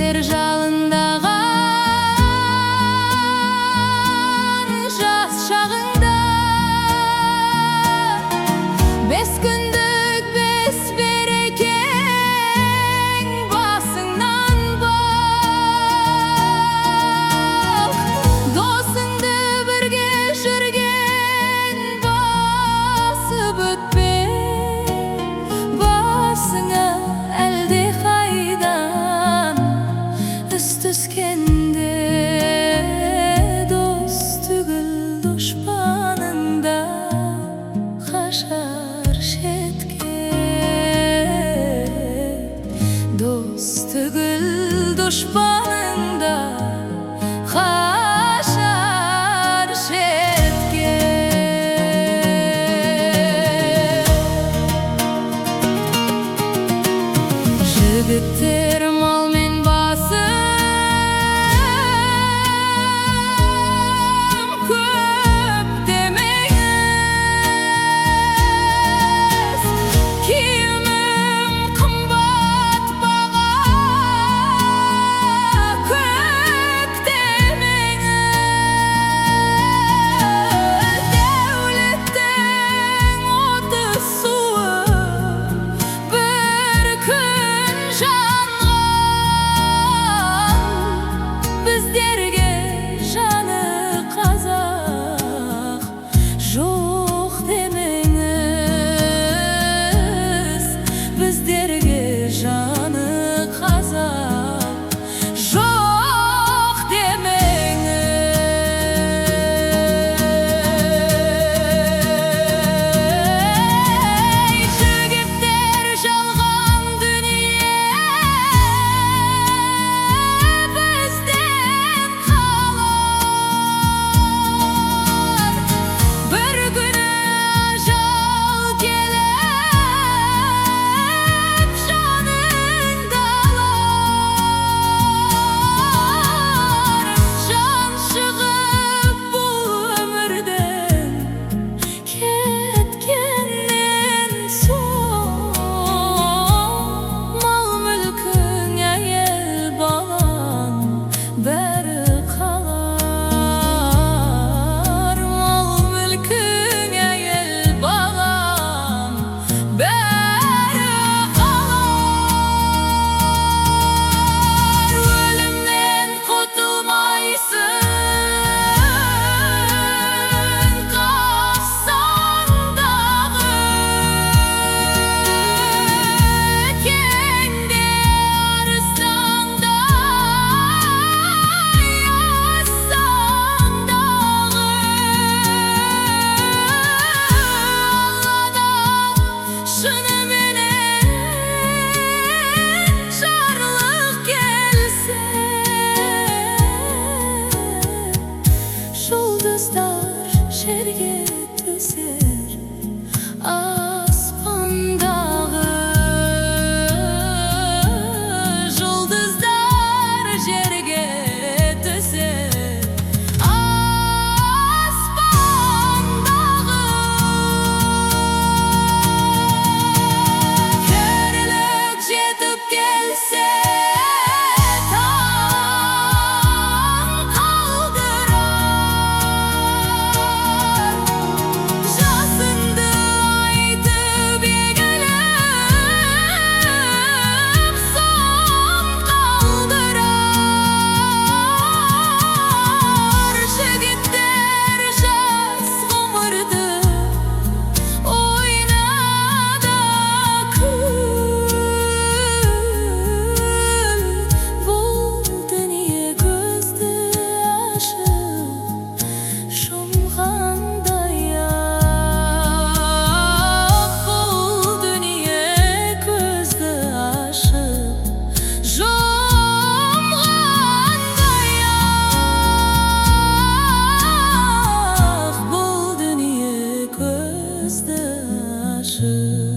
жігіттер жалындаған жас шағында, 5 күндік бес берекең басыңнан бақ. Досыңды бірге жүрген басып өтпе, басыңа әлде қайдан іс түскенде. Дос түгіл дұшпанында қашар шетке, дос түгіл дұшпанында қашар шетке. Жігіттер малмен басым көп демеңіз, киімім қымбат баға көп демеңіз. Дәулеттің оты суы бір күн жанған, біздерге жаны қазақ жоқ демеңіз. Біздерге жаны қазақ жоқ демеңіз. Жігіттер жалған дүние бізден қалар. Бір күні ажал келіп жаныңды алар. Жан шығып бұл өмірден кеткеннен соң, мал мүлкің, әйел балаң бәрі қалар. Мал мүлкің, әйел балаң бәрі қалар. Өлімнен құтылмайсың қассаңдағы, кеңде арыстандай ассаңдағы. Алладан шыныменен жарлық келсе, жұлдыздар жерге түсер аспандағы. Жұлдыздар жерге түсер аспандағы. Кәрілік жетіп келсе, таң қалдырар. Жасыңды айтып егіліп, соң қалдырар. Жігіттер жас ғұмырды ойнада күл. Бұл дүние көзді ашып жұмғандай-ақ. Бұл дүние көзді ашып жұмғандай-ақ. Бұл дүние көзді ашып